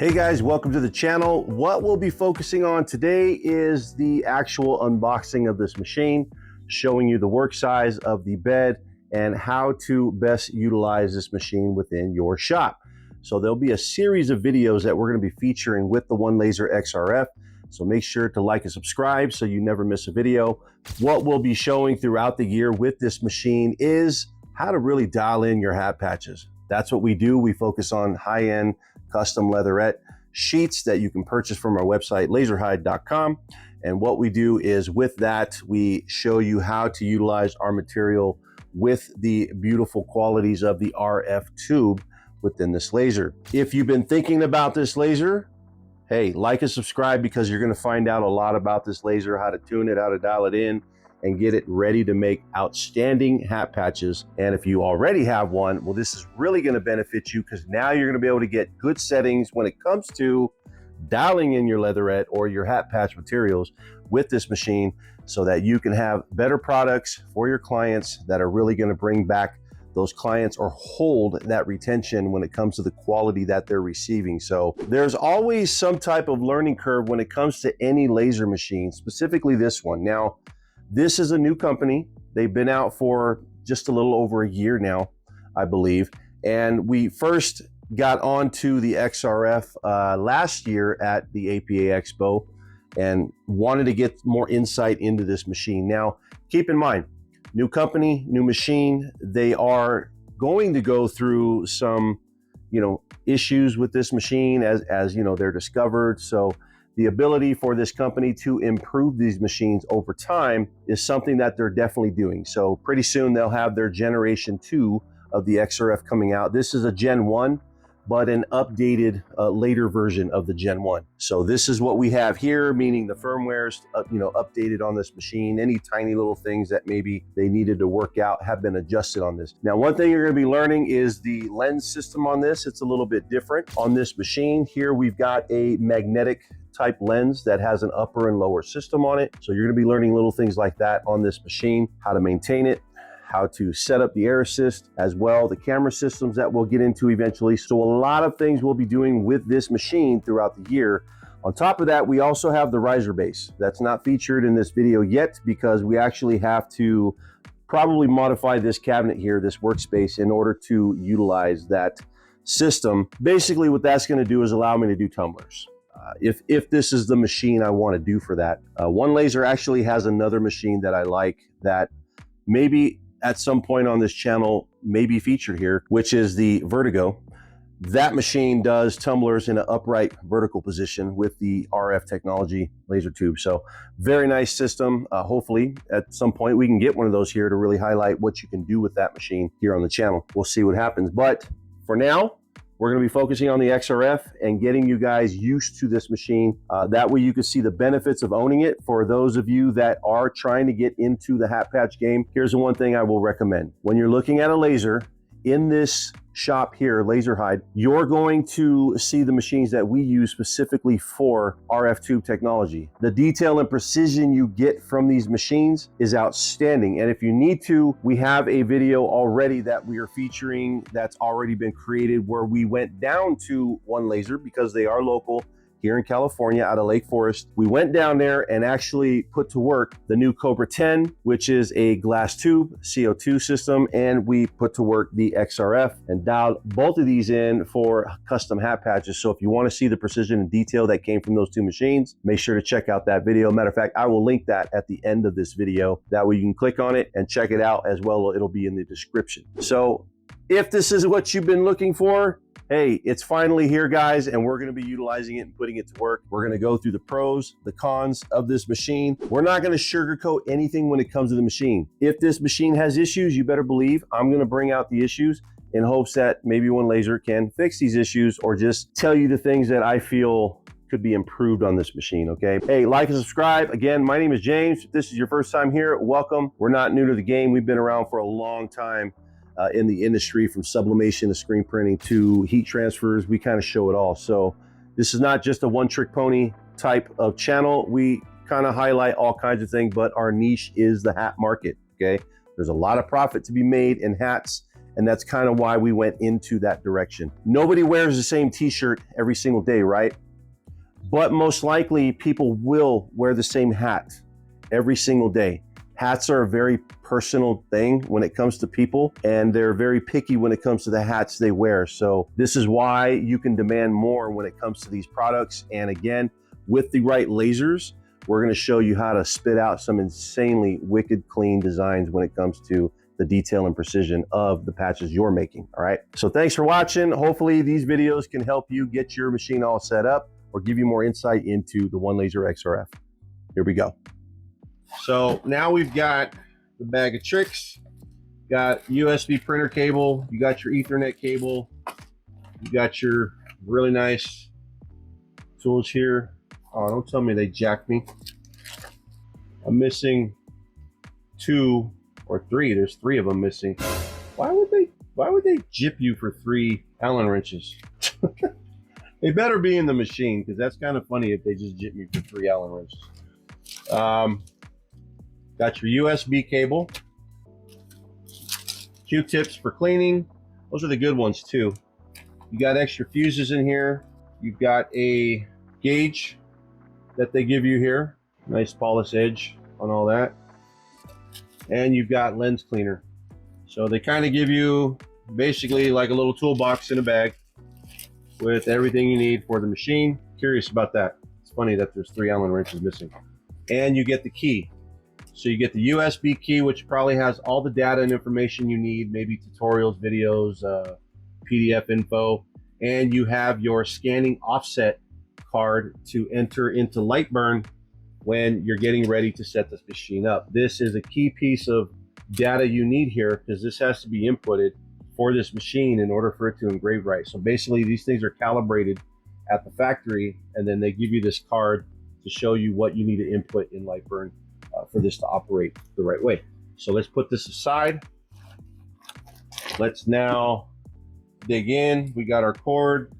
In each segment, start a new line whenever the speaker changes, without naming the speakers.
Hey guys, welcome to the channel. What we'll be focusing on today is the actual unboxing of this machine, showing you the work size of the bed and how to best utilize this machine within your shop. So there'll be a series of videos that we're going to be featuring with the OneLaser XRF. So make sure to like and subscribe so you never miss a video. What we'll be showing throughout the year with this machine is how to really dial in your hat patches. That's what we do. We focus on high-end custom leatherette sheets that you can purchase from our website, LASERHYDE.com. And what we do is with that, we show you how to utilize our material with the beautiful qualities of the RF tube within this laser. If you've been thinking about this laser, hey, like and subscribe because you're going to find out a lot about this laser, how to tune it, how to dial it in, and get it ready to make outstanding hat patches. And if you already have one, well, this is really going to benefit you because now you're going to be able to get good settings when it comes to dialing in your leatherette or your hat patch materials with this machine so that you can have better products for your clients that are really going to bring back those clients or hold that retention when it comes to the quality that they're receiving. So there's always some type of learning curve when it comes to any laser machine, specifically this one. Now, this is a new company. They've been out for just a little over a year now, I believe. And we first got onto the XRF last year at the APA Expo and wanted to get more insight into this machine. Now, keep in mind, new company, new machine. They are going to go through some, issues with this machine as they're discovered. So the ability for this company to improve these machines over time is something that they're definitely doing. So pretty soon they'll have their generation 2 of the XRF coming out. This is a Gen 1, but an updated later version of the Gen 1. So this is what we have here, meaning the firmware's updated on this machine. Any tiny little things that maybe they needed to work out have been adjusted on this. Now, one thing you're going to be learning is the lens system on this. It's a little bit different on this machine. Here we've got a magnetic type lens that has an upper and lower system on it. So you're going to be learning little things like that on this machine, how to maintain it, how to set up the air assist as well, the camera systems that we'll get into eventually. So a lot of things we'll be doing with this machine throughout the year. On top of that, we also have the riser base. That's not featured in this video yet because we actually have to probably modify this cabinet here, this workspace, in order to utilize that system. Basically, what that's going to do is allow me to do tumblers. If this is the machine I want to do for that. OneLaser actually has another machine that I like that maybe at some point on this channel may be featured here, which is the Vertigo. That machine does tumblers in an upright vertical position with the RF technology laser tube. So very nice system. Hopefully at some point we can get one of those here to really highlight what you can do with that machine here on the channel. We'll see what happens. But for now, we're going to be focusing on the XRF and getting you guys used to this machine. That way you can see the benefits of owning it. For those of you that are trying to get into the hat patch game, here's the one thing I will recommend. When you're looking at a laser in this shop here, LASERHYDE, you're going to see the machines that we use specifically for RF tube technology. The detail and precision you get from these machines is outstanding. And if you need to, we have a video already that we are featuring that's already been created where we went down to OneLaser because they are local here in California out of Lake Forest. We went down there and actually put to work the new Cobra 10, which is a glass tube CO2 system, and we put to work the XRF and dialed both of these in for custom hat patches. So if you want to see the precision and detail that came from those two machines, make sure to check out that video. Matter of fact, I will link that at the end of this video. That way you can click on it and check it out as well. It'll be in the description. So if this is what you've been looking for, hey, it's finally here, guys, and we're going to be utilizing it and putting it to work. We're going to go through the pros, the cons of this machine. We're not going to sugarcoat anything when it comes to the machine. If this machine has issues, you better believe I'm going to bring out the issues in hopes that maybe OneLaser can fix these issues or just tell you the things that I feel could be improved on this machine, okay? Hey, like and subscribe. Again, my name is James. If this is your first time here, welcome. We're not new to the game. We've been around for a long time. In the industry, from sublimation to screen printing to heat transfers. We kind of show it all. So this is not just a one-trick pony type of channel. We kind of highlight all kinds of things, but our niche is the hat market, okay? There's a lot of profit to be made in hats And that's kind of why we went into that direction. Nobody wears the same t-shirt every single day, right? But most likely people will wear the same hat every single day. Hats are a very personal thing when it comes to people, and they're very picky when it comes to the hats they wear. So this is why you can demand more when it comes to these products. And again, with the right lasers, we're going to show you how to spit out some insanely wicked clean designs when it comes to the detail and precision of the patches you're making. All right. So thanks for watching. Hopefully these videos can help you get your machine all set up or give you more insight into the OneLaser XRF. Here we go. So now we've got the bag of tricks, got USB printer cable, you got your Ethernet cable, you got your really nice tools here. Oh, don't tell me they jacked me. I'm missing 2 or 3. There's 3 of them missing. Why would they jip you for 3 Allen wrenches? They better be in the machine, because that's kind of funny if they just jip me for 3 Allen wrenches. Got your USB cable, Q-tips for cleaning. Those are the good ones too. You got extra fuses in here. You've got a gauge that they give you here. Nice polished edge on all that. And you've got lens cleaner. So they kind of give you basically like a little toolbox in a bag with everything you need for the machine. Curious about that. It's funny that there's 3 Allen wrenches missing. And you get the key. So you get the USB key, which probably has all the data and information you need, maybe tutorials, videos, PDF info, and you have your scanning offset card to enter into Lightburn when you're getting ready to set this machine up. This is a key piece of data you need here, because this has to be inputted for this machine in order for it to engrave right. So basically these things are calibrated at the factory, and then they give you this card to show you what you need to input in Lightburn for this to operate the right way. So let's put this aside. Let's now dig in. We got our cord.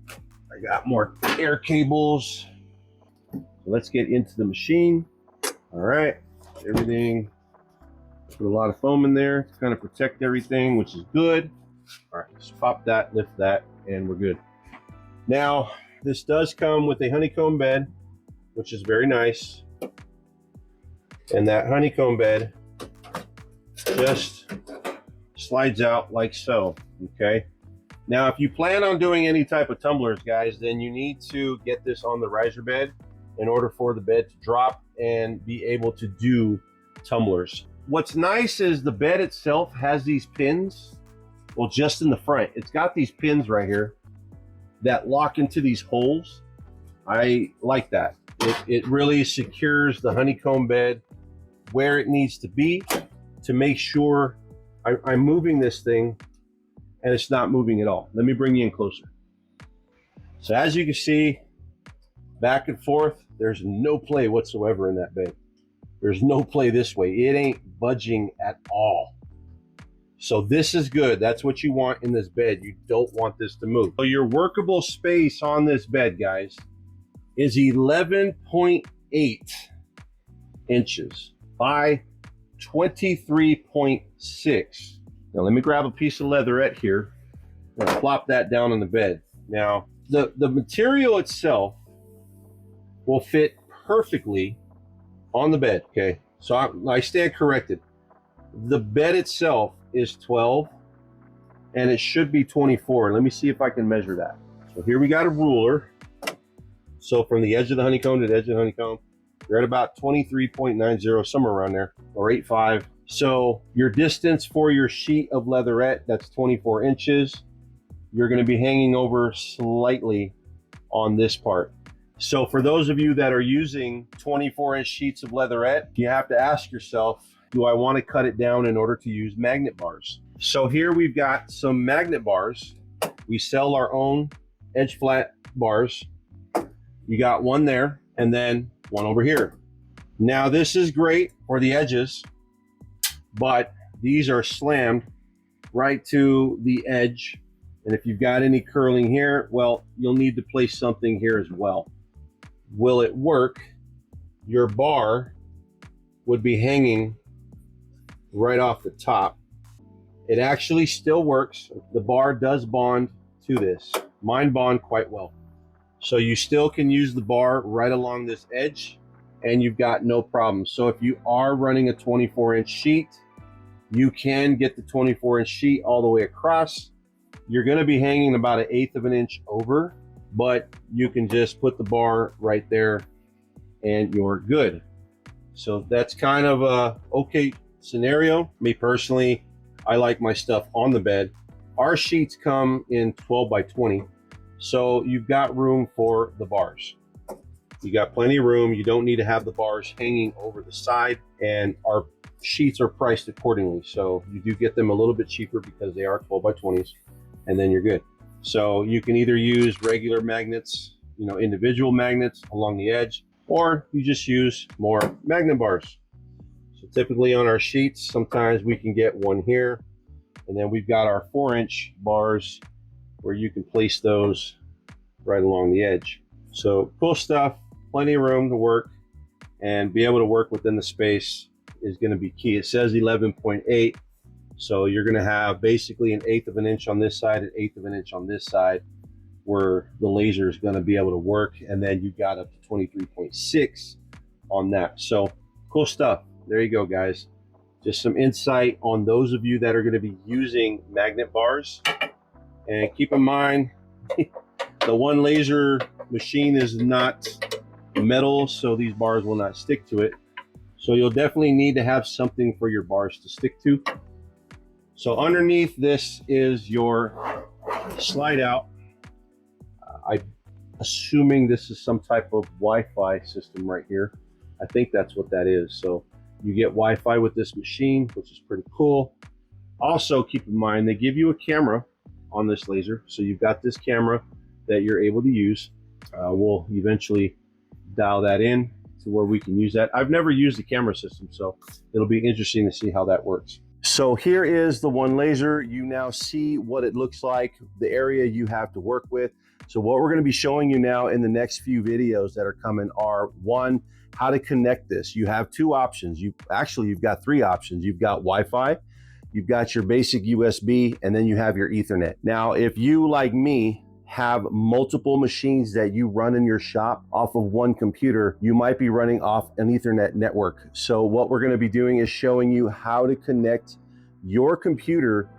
I got more air cables. So let's get into the machine. All right, everything. Put a lot of foam in there to kind of protect everything, which is good. All right, just pop that, lift that, and we're good. Now, this does come with a honeycomb bed, which is very nice. And that honeycomb bed just slides out like so, okay? Now, if you plan on doing any type of tumblers, guys, then you need to get this on the riser bed in order for the bed to drop and be able to do tumblers. What's nice is the bed itself has these pins, well, just in the front. It's got these pins right here that lock into these holes. I like that. It really secures the honeycomb bed where it needs to be to make sure I'm moving this thing and it's not moving at all. Let me bring you in closer. So as you can see, back and forth, there's no play whatsoever in that bed. There's no play this way. It ain't budging at all. So this is good. That's what you want in this bed. You don't want this to move. So your workable space on this bed, guys, is 11.8 inches by 23.6. Now let me grab a piece of leatherette here and plop that down on the bed. Now the material itself will fit perfectly on the bed, okay? So I stand corrected. The bed itself is 12 and it should be 24. Let me see if I can measure that. So here we got a ruler. So from the edge of the honeycomb to the edge of the honeycomb, you're at about 23.90, somewhere around there, or 8.5. So your distance for your sheet of leatherette, that's 24 inches. You're going to be hanging over slightly on this part. So for those of you that are using 24-inch sheets of leatherette, you have to ask yourself, do I want to cut it down in order to use magnet bars? So here we've got some magnet bars. We sell our own edge flat bars. You got one there and then one over here. Now this is great for the edges, but these are slammed right to the edge. And if you've got any curling here, well, you'll need to place something here as well. Will it work? Your bar would be hanging right off the top. It actually still works. The bar does bond to this. Mine bond quite well. So you still can use the bar right along this edge and you've got no problem. So if you are running a 24-inch sheet, you can get the 24-inch sheet all the way across. You're going to be hanging about 1/8 of an inch over, but you can just put the bar right there and you're good. So that's kind of a okay scenario. Me personally, I like my stuff on the bed. Our sheets come in 12 by 20, so you've got room for the bars. You got plenty of room. You don't need to have the bars hanging over the side, and our sheets are priced accordingly. So you do get them a little bit cheaper because they are 12 by 20s, and then you're good. So you can either use regular magnets, you know, individual magnets along the edge, or you just use more magnet bars. So typically on our sheets, sometimes we can get one here, and then we've got our 4-inch bars where you can place those right along the edge. So cool stuff, plenty of room to work, and be able to work within the space is going to be key. It says 11.8, so you're going to have basically 1/8 of an inch on this side, 1/8 of an inch on this side, where the laser is going to be able to work, and then you got up to 23.6 on that. So cool stuff. There you go, guys. Just some insight on those of you that are going to be using magnet bars. And keep in mind, the OneLaser machine is not metal, so these bars will not stick to it. So you'll definitely need to have something for your bars to stick to. So underneath this is your slide out. I'm assuming this is some type of Wi-Fi system right here. I think that's what that is. So you get Wi-Fi with this machine, which is pretty cool. Also, keep in mind, they give you a camera on this laser. So you've got this camera that you're able to use. We'll eventually dial that in to where we can use that. I've never used the camera system, so it'll be interesting to see how that works. So here is the OneLaser. You now see what it looks like, the area you have to work with. So what we're going to be showing you now in the next few videos that are coming are, one, how to connect this. You have two options. You've got three options. You've got Wi-Fi, you've got your basic USB, and then you have your Ethernet. Now, if you, like me, have multiple machines that you run in your shop off of one computer, you might be running off an Ethernet network. So what we're going to be doing is showing you how to connect your computer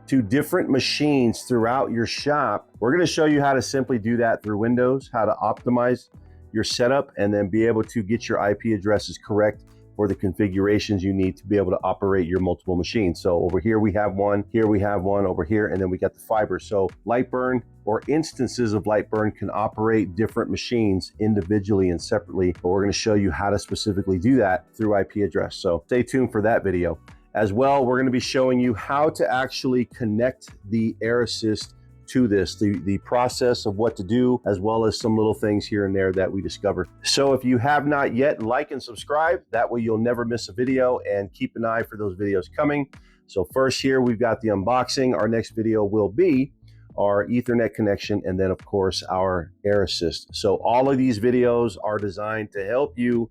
to different machines throughout your shop. We're going to show you how to simply do that through Windows, how to optimize your setup, and then be able to get your IP addresses correct for the configurations you need to be able to operate your multiple machines. So over here we have one, here we have one, over here, and then we got the fiber. So Lightburn or instances of Lightburn can operate different machines individually and separately, but we're going to show you how to specifically do that through IP address. So stay tuned for that video. As well, we're going to be showing you how to actually connect the Air Assist to this, the process of what to do, as well as some little things here and there that we discovered. So if you have not yet, like and subscribe. That way you'll never miss a video, and keep an eye for those videos coming. So first here, we've got the unboxing. Our next video will be our Ethernet connection, and then of course our Air Assist. So all of these videos are designed to help you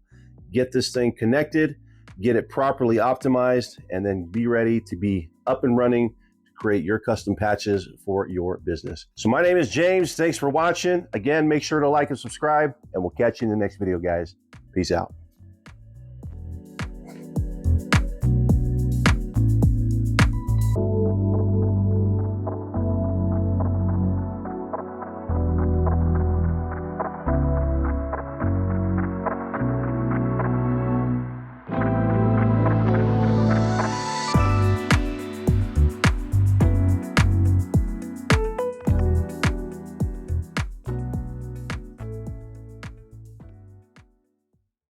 get this thing connected, get it properly optimized, and then be ready to be up and running to create your custom patches for your business. So my name is James. Thanks for watching. Again, make sure to like and subscribe, and we'll catch you in the next video, guys. Peace out.